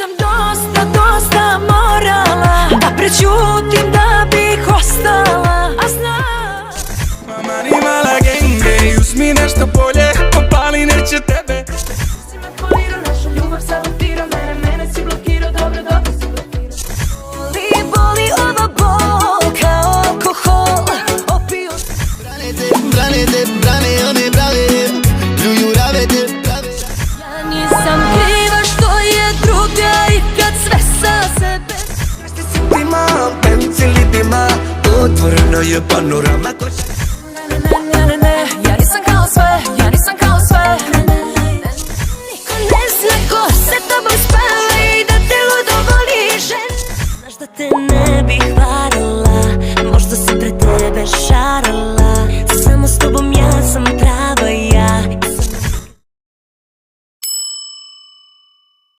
sam dosta morala da prećutim da bih ostala, a znaš. Mama ni mala genge, uzmi nešto bolje, popali neće tebe. Si me polirao, našu ljubav sabotirao, mene si blokirao, dobro si blokirao. Boli ova bol kao alkohol, opio. Brane one brave, pljuju rave te prave. Ja nisam kriva što je druga i kad sve sa sebe. Dima, pencil i dima, otvorena je panorama.